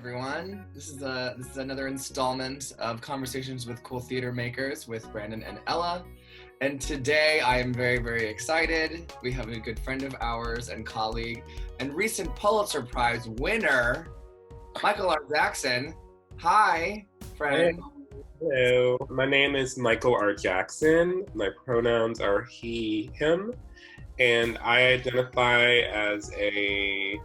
everyone. This is another installment of Conversations with Cool Theater Makers with Brandon and Ella. And today I am very, very excited. We have a good friend of ours and colleague and recent Pulitzer Prize winner, Michael R. Jackson. Hi, friend. Hello, my name is Michael R. Jackson. My pronouns are he, him, and I identify as a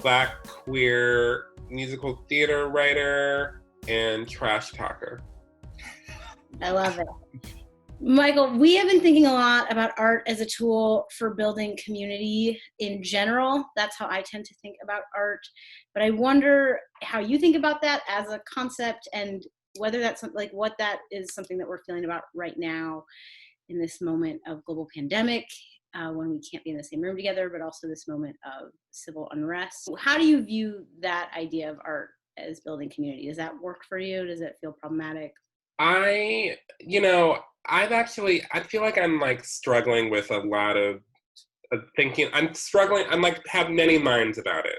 Black queer musical theater writer and trash talker. I love it. Michael, we have been thinking a lot about art as a tool for building community in general. That's how I tend to think about art. But I wonder how you think about that as a concept and whether that's like what that is something that we're feeling about right now in this moment of global pandemic, when we can't be in the same room together, but also this moment of civil unrest. How do you view that idea of art as building community? Does that work for you? Does it feel problematic? I feel like I'm like struggling with a lot of thinking. I'm like have many minds about it.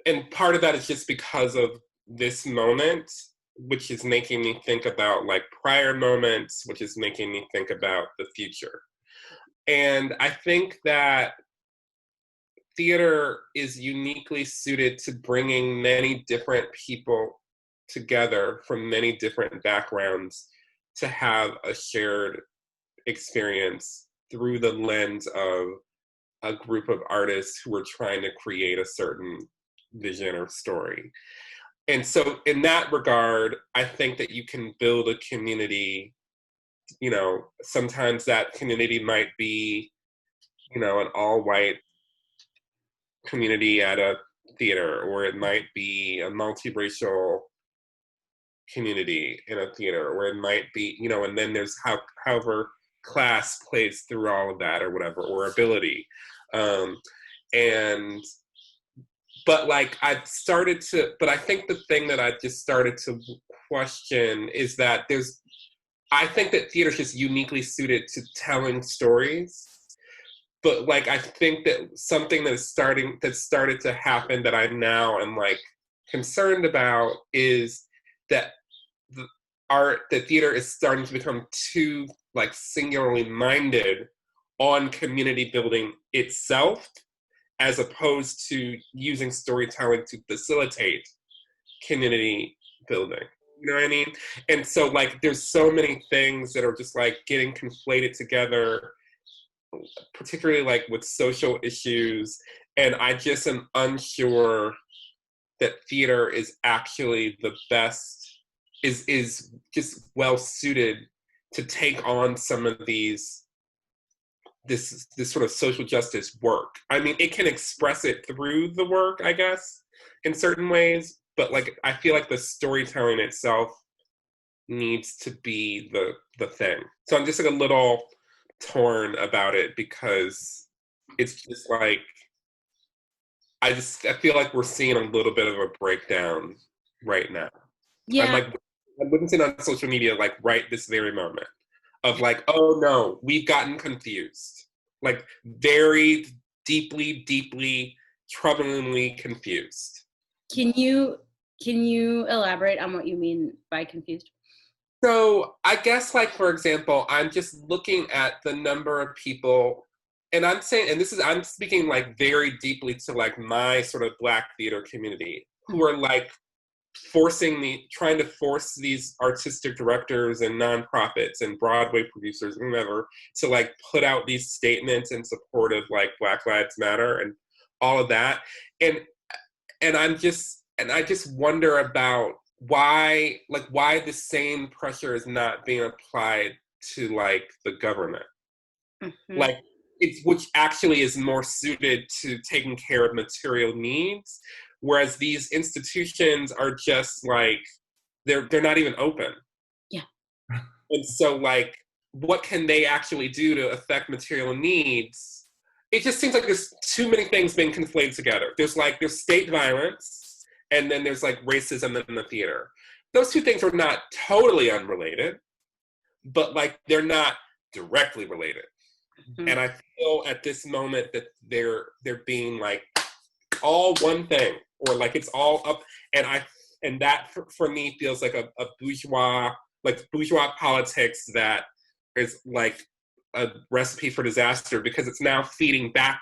And part of that is just because of this moment, which is making me think about like prior moments, which is making me think about the future. And I think that theater is uniquely suited to bringing many different people together from many different backgrounds to have a shared experience through the lens of a group of artists who are trying to create a certain vision or story. And so in that regard, I think that you can build a community. You know, sometimes that community might be, you know, an all-white community at a theater, or it might be a multiracial community in a theater, or it might be, you know, and then there's however class plays through all of that or whatever, or ability. But I think the thing that I just started to question is that I think that theater is just uniquely suited to telling stories. But like, I think that something that started to happen that I now am like concerned about is that the theater is starting to become too like singularly minded on community building itself, as opposed to using storytelling to facilitate community building. You know what I mean? And so like, there's so many things that are just like getting conflated together, particularly like with social issues. And I just am unsure that theater is actually the best, is just well suited to take on some of this sort of social justice work. I mean, it can express it through the work, I guess, in certain ways, but like, I feel like the storytelling itself needs to be the thing. So I'm just like a little torn about it, because it's just like, I feel like we're seeing a little bit of a breakdown right now. Yeah. I'm witnessing on social media, like right this very moment, of like, oh no, we've gotten confused. Like very deeply, deeply, troublingly confused. Can you elaborate on what you mean by confused? So I guess, like, for example, I'm just looking at the number of people, and I'm saying, and I'm speaking like very deeply to like my sort of Black theater community, who are like trying to force these artistic directors and nonprofits and Broadway producers and whoever to like put out these statements in support of like Black Lives Matter and all of that. And I just wonder about why the same pressure is not being applied to like the government. Mm-hmm. Like, which actually is more suited to taking care of material needs, whereas these institutions are just like, they're not even open. Yeah. And so like, what can they actually do to affect material needs? It just seems like there's too many things being conflated together. There's state violence, and then there's like racism in the theater. Those two things are not totally unrelated, but like, they're not directly related. Mm-hmm. And I feel at this moment that they're being like all one thing, or like it's all up. And And that for me feels like a bourgeois politics that is like a recipe for disaster, because it's now feeding back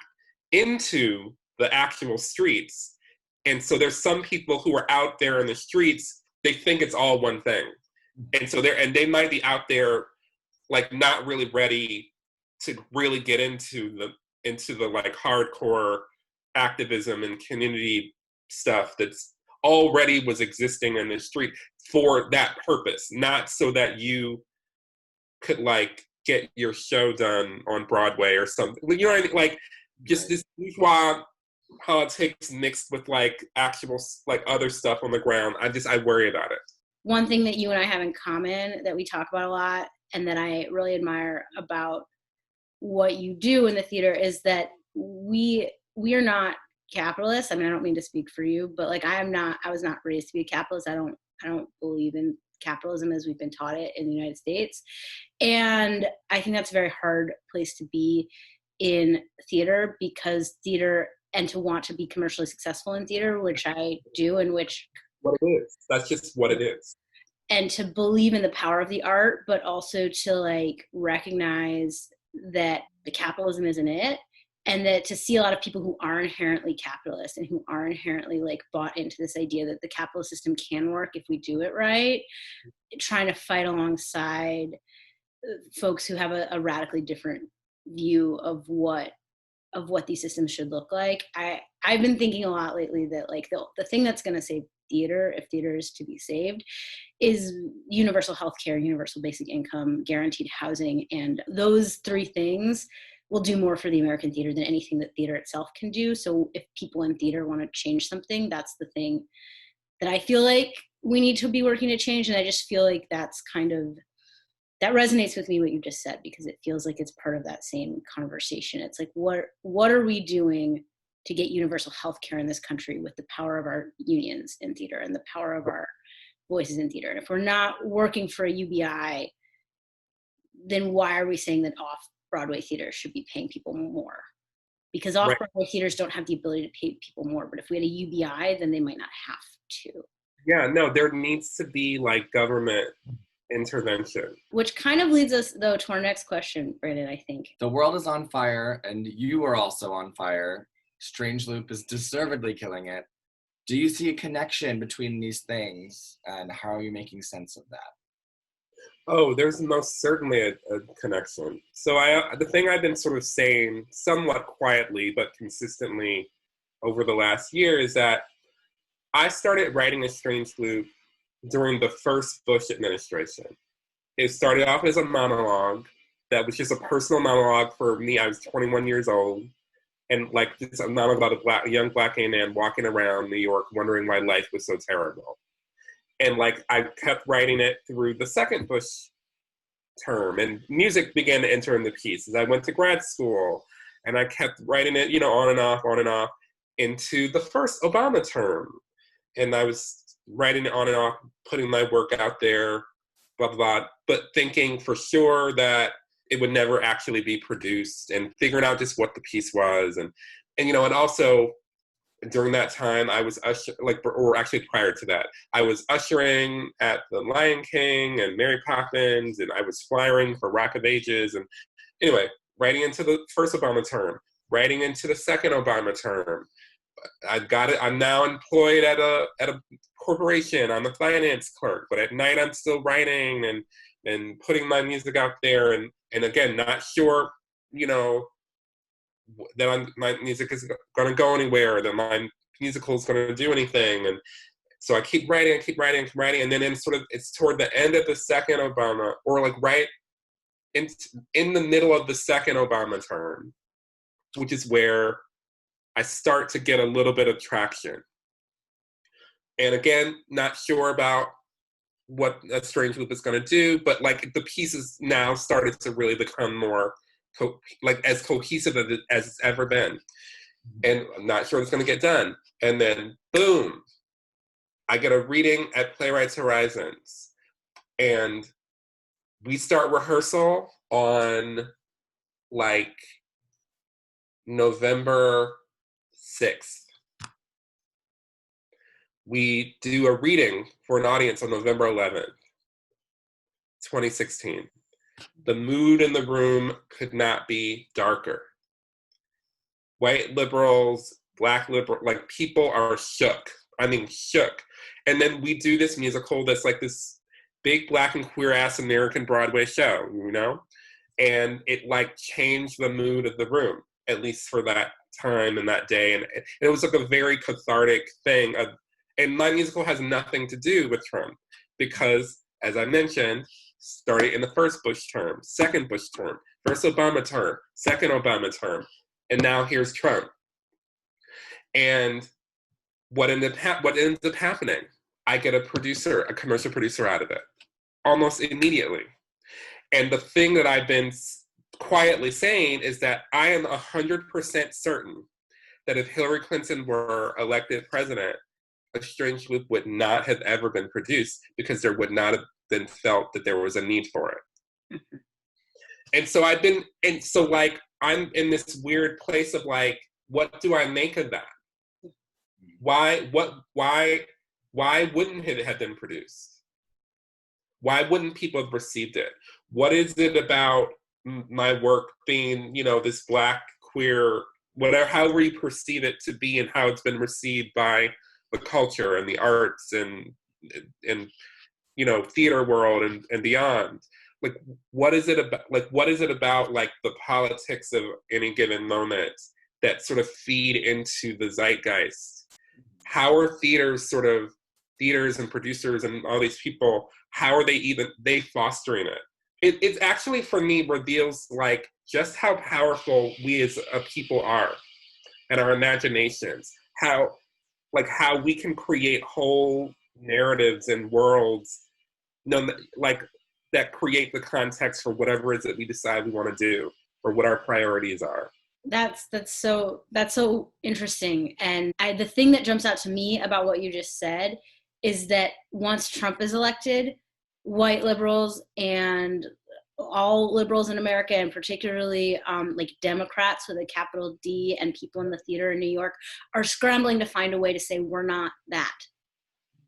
into the actual streets. And so there's some people who are out there in the streets, they think it's all one thing. And so they might be out there like not really ready to really get into the like hardcore activism and community stuff that's already was existing in the street for that purpose, not so that you could like get your show done on Broadway or something. You know what I mean? Like just this bourgeois politics mixed with like actual like other stuff on the ground. I worry about it. One thing that you and I have in common that we talk about a lot and that I really admire about what you do in the theater is that we are not capitalists. I mean, I don't mean to speak for you, but like I was not raised to be a capitalist. I don't believe in capitalism as we've been taught it in the United States. And I think that's a very hard place to be in theater, because theater, and to want to be commercially successful in theater, which I do, and which what it is. That's just what it is. And to believe in the power of the art, but also to like recognize that the capitalism isn't it, and that to see a lot of people who are inherently capitalist and who are inherently like bought into this idea that the capitalist system can work if we do it right, trying to fight alongside folks who have a radically different view of what these systems should look like. I've been thinking a lot lately that like the thing that's going to save theater, if theater is to be saved, is universal healthcare, universal basic income, guaranteed housing, and those three things will do more for the American theater than anything that theater itself can do. So if people in theater want to change something, that's the thing that I feel like we need to be working to change. And I just feel like that's kind of, that resonates with me what you just said, because it feels like it's part of that same conversation. It's like, what are we doing to get universal healthcare in this country with the power of our unions in theater and the power of our voices in theater? And if we're not working for a UBI, then why are we saying that off-Broadway theaters should be paying people more? Because off-Broadway theaters don't have the ability to pay people more. But if we had a UBI, then they might not have to. Yeah, no, there needs to be like government intervention. Which kind of leads us, though, to our next question, Brandon, I think. The world is on fire, and you are also on fire. Strange Loop is deservedly killing it. Do you see a connection between these things, and how are you making sense of that? Oh, there's most certainly a connection. So the thing I've been sort of saying somewhat quietly but consistently over the last year is that I started writing A Strange Loop during the first Bush administration. It started off as a monologue that was just a personal monologue for me. I was 21 years old, and like just a monologue about a young black gay man walking around New York wondering why life was so terrible. And like I kept writing it through the second Bush term, and music began to enter in the piece as I went to grad school, and I kept writing it, on and off into the first Obama term. And I was writing it on and off, putting my work out there, blah, blah, blah, but thinking for sure that it would never actually be produced, and figuring out just what the piece was. And also during that time I was or actually prior to that, I was ushering at the Lion King and Mary Poppins, and I was flyering for Rock of Ages. And anyway, writing into the first Obama term, writing into the second Obama term. I've got it. I'm now employed at a corporation. I'm a finance clerk, but at night I'm still writing and putting my music out there. And again, not sure, that my music is going to go anywhere, that my musical is going to do anything. And so I keep writing. And then it's toward the end of the second Obama, or like right in the middle of the second Obama term, which is where I start to get a little bit of traction. And again, not sure about what A Strange Loop is going to do, but like the pieces now started to really become more as cohesive as it's ever been. And I'm not sure it's going to get done. And then boom, I get a reading at Playwrights Horizons, and we start rehearsal on like November 6th. we do a reading for an audience on November 11th, 2016. The mood in the room could not be darker. White liberals, Black liberals, like people are shook. I mean, shook. And then we do this musical that's like this big Black and queer ass American Broadway show, you know? And it like changed the mood of the room, at least for that time and that day. And it was like a very cathartic thing. And my musical has nothing to do with Trump because, as I mentioned, started in the first Bush term, second Bush term, first Obama term, second Obama term, and now here's Trump. And what ends up happening? I get a commercial producer out of it, almost immediately. And the thing that I've been quietly saying is that I am 100% certain that if Hillary Clinton were elected president, A Strange Loop would not have ever been produced because there would not have been felt that there was a need for it. And so I'm in this weird place of like, what do I make of that? Why wouldn't it have been produced? Why wouldn't people have received it? What is it about my work being, you know, this Black, queer, whatever, however you perceive it to be and how it's been received by the culture and the arts and you know, theater world and beyond? Like, what is it about like the politics of any given moment that sort of feed into the zeitgeist? How are theaters and producers and all these people, how are they fostering it? It's actually, for me, reveals like just how powerful we as a people are and our imaginations, how we can create whole narratives and worlds, like that create the context for whatever it is that we decide we want to do or what our priorities are. That's so interesting. And the thing that jumps out to me about what you just said is that once Trump is elected, white liberals and all liberals in America, and particularly like Democrats with a capital D and people in the theater in New York, are scrambling to find a way to say we're not that.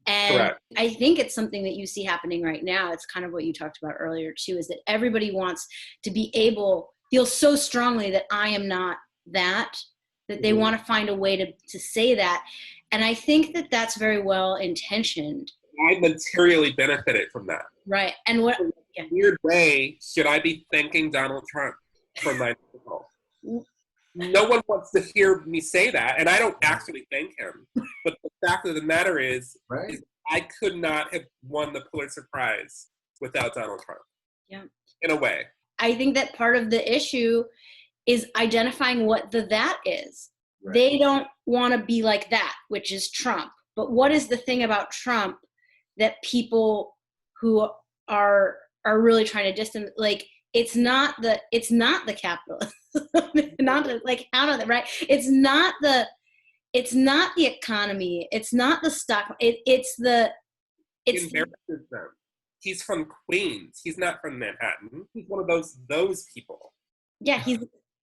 And Correct. I think it's something that you see happening right now. It's kind of what you talked about earlier too, is that everybody wants to feel so strongly that I am not that they want to find a way to say that. And I think that that's very well intentioned. I materially benefited from that. Right. And what, in a weird way, should I be thanking Donald Trump for my musical? No one wants to hear me say that, and I don't actually thank him. But the fact of the matter is I could not have won the Pulitzer Prize without Donald Trump. Yeah. In a way. I think that part of the issue is identifying what that is. Right. They don't want to be like that, which is Trump. But what is the thing about Trump that people who are really trying to distance, like, it's not the capitalism, not the, like, out of it, right? It's not the economy. It's not the stock. It's embarrasses them. He's from Queens. He's not from Manhattan. He's one of those people. Yeah,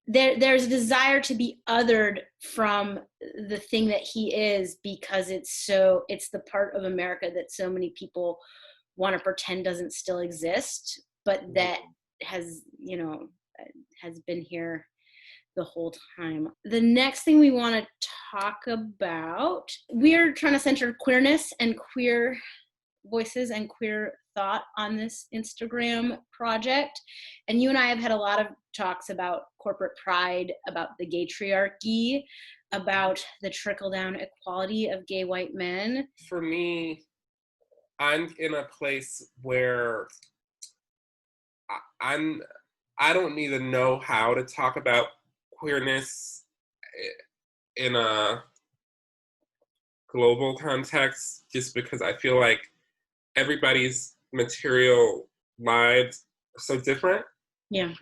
there's a desire to be othered from the thing that he is, because it's the part of America that so many people want to pretend doesn't still exist, but that has been here the whole time. The next thing we want to talk about, we're trying to center queerness and queer voices and queer thought on this Instagram project. And you and I have had a lot of talks about corporate pride, about the gay triarchy, about the trickle-down equality of gay white men. For me, I'm in a place where I don't even know how to talk about queerness in a global context, just because I feel like everybody's material lives are so different. Yeah.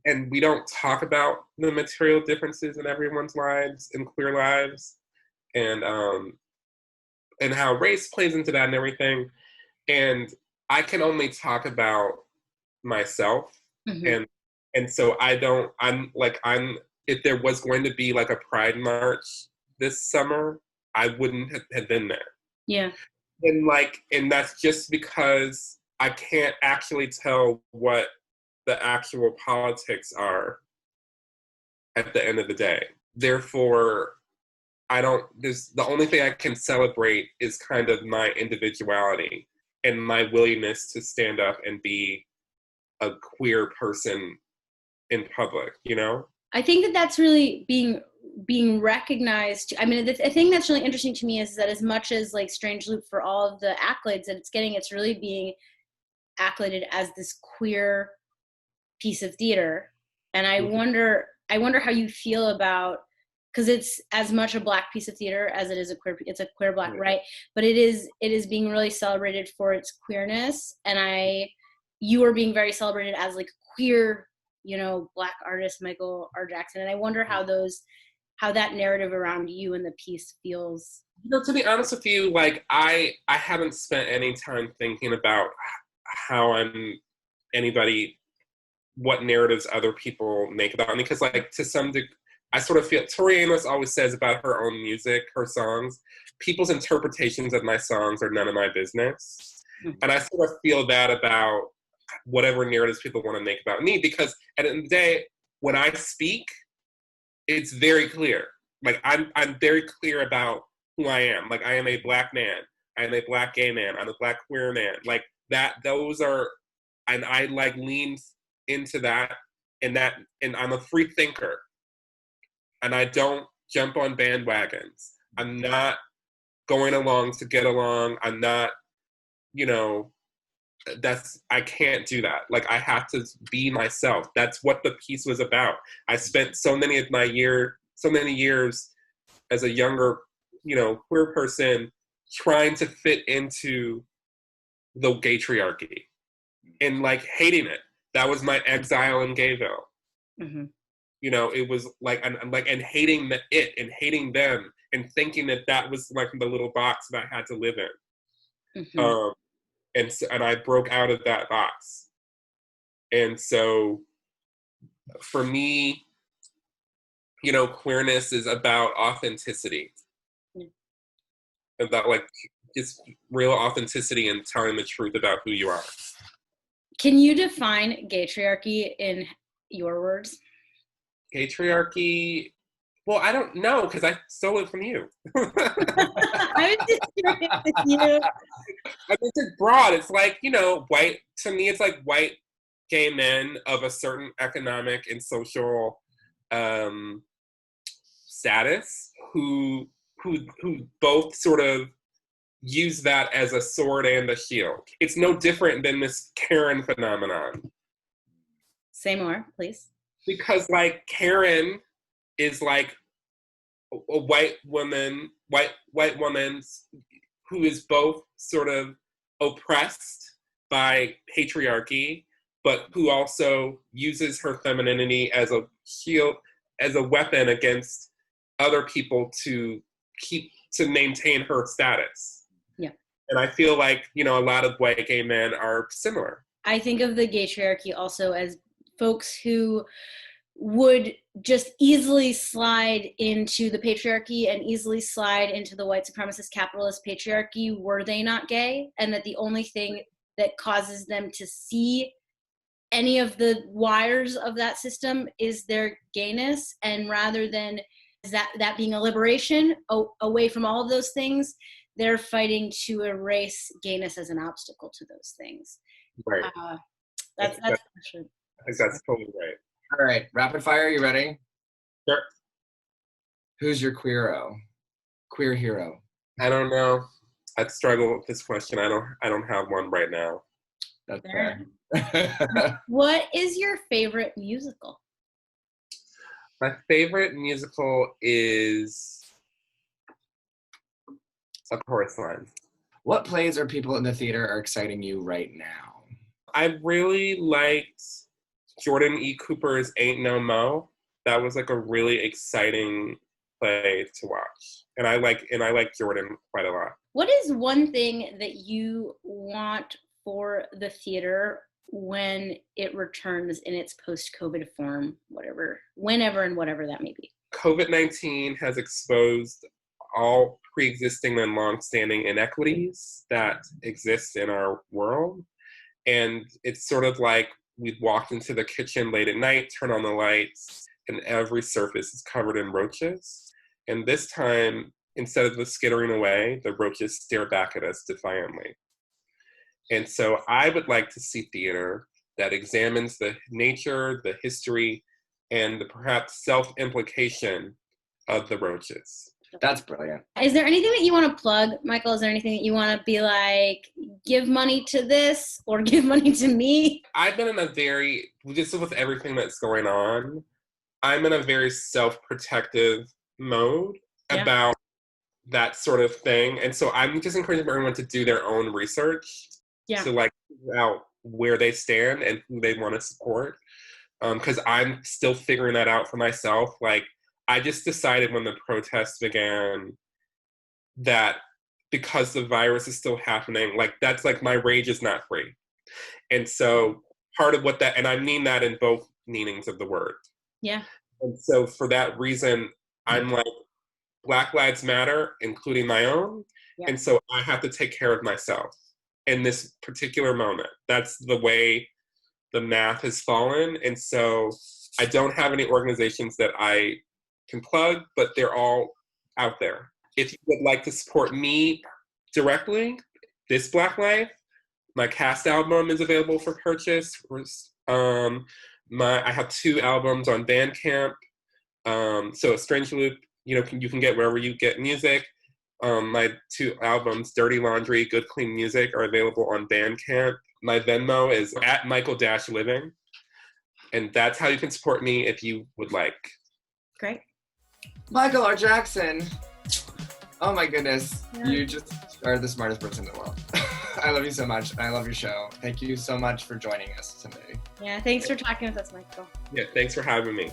And we don't talk about the material differences in everyone's lives and queer lives, and how race plays into that and everything. And I can only talk about myself. Mm-hmm. And so if there was going to be like a pride march this summer, I wouldn't have been there. Yeah. And that's just because I can't actually tell what the actual politics are at the end of the day. Therefore, the only thing I can celebrate is kind of my individuality and my willingness to stand up and be a queer person in public, you know? I think that that's really being recognized. I mean, the thing that's really interesting to me is that as much as like Strange Loop for all of the accolades that it's getting, it's really being accoladed as this queer piece of theater. And I wonder how you feel about, because it's as much a Black piece of theater as it is it's a queer Black, right? But it is being really celebrated for its queerness, and you are being very celebrated as like queer, you know, Black artist Michael R. Jackson, and I wonder how that narrative around you and the piece feels. You know, to be honest with you, like I haven't spent any time thinking about how I'm anybody, what narratives other people make about me, because like to some degree, I sort of feel Tori Amos always says about her own music, her songs, people's interpretations of my songs are none of my business. Mm-hmm. And I sort of feel that about whatever narratives people want to make about me, because at the end of the day, when I speak, it's very clear. Like I'm very clear about who I am. Like I am a Black man. I am a Black gay man. I'm a Black queer man. Like that, those are, and I like lean into that, and I'm a free thinker. And I don't jump on bandwagons. I'm not going along to get along. I'm not, you know, I can't do that. Like I have to be myself. That's what the piece was about. I spent so many years as a younger, you know, queer person trying to fit into the gaytriarchy and like hating it. That was my exile in Gayville. Mm-hmm. You know, it was like, and hating it and hating them and thinking that was like the little box that I had to live in. Mm-hmm. And I broke out of that box. And so for me, you know, queerness is about authenticity. Mm-hmm. About like just real authenticity and telling the truth about who you are. Can you define gaytriarchy in your words? Patriarchy, well, I don't know, because I stole it from you. I was just curious with you. I mean, it's broad. It's like, you know, to me, it's like white gay men of a certain economic and social status who both sort of use that as a sword and a shield. It's no different than this Karen phenomenon. Say more, please. Because like Karen is like a white woman who is both sort of oppressed by patriarchy, but who also uses her femininity as a shield, as a weapon against other people to maintain her status. Yeah. And I feel like, you know, a lot of white gay men are similar. I think of the gaytriarchy also as folks who would just easily slide into the patriarchy and easily slide into the white supremacist capitalist patriarchy were they not gay, and that the only thing that causes them to see any of the wires of that system is their gayness, and rather than that being a liberation away from all of those things, they're fighting to erase gayness as an obstacle to those things. Right. That's I think that's totally right. All right, rapid fire, you ready? Sure. Who's your queer hero? I don't know. I'd struggle with this question. I don't have one right now. That's fair. What is your favorite musical? My favorite musical is A Chorus Line. What plays or people in the theater are exciting you right now? I really liked Jordan E. Cooper's Ain't No Mo. That was like a really exciting play to watch. And I like Jordan quite a lot. What is one thing that you want for the theater when it returns in its post-COVID form, whenever and whatever that may be? COVID-19 has exposed all pre-existing and long-standing inequities that exist in our world. And it's sort of like we'd walked into the kitchen late at night, turn on the lights, and every surface is covered in roaches. And this time, instead of the skittering away, the roaches stare back at us defiantly. And so I would like to see theater that examines the nature, the history, and the perhaps self-implication of the roaches. That's brilliant. Is there anything that you want to plug, Michael? Is there anything that you want to be like, give money to this or give money to me? I've been in a very, just with everything that's going on, I'm in a very self-protective mode about that sort of thing. And so I'm just encouraging everyone to do their own research to like figure out where they stand and who they want to support. Because I'm still figuring that out for myself. Like, I just decided when the protests began that because the virus is still happening, like that's like my rage is not free. And so part of what that, and I mean that in both meanings of the word. Yeah. And so for that reason, I'm like, Black Lives Matter, including my own. Yeah. And so I have to take care of myself in this particular moment. That's the way the math has fallen. And so I don't have any organizations that I can plug, but they're all out there. If you would like to support me directly, This Black Life, my cast album is available for purchase. I have 2 albums on Bandcamp. So A Strange Loop, you can get wherever you get music. My 2 albums, Dirty Laundry, Good Clean Music, are available on Bandcamp. My Venmo is @Michael-Living. And that's how you can support me if you would like. Great. Michael R. Jackson. Oh my goodness. Yeah. You just are the smartest person in the world. I love you so much. And I love your show. Thank you so much for joining us today. Yeah, thanks for talking with us, Michael. Yeah, thanks for having me.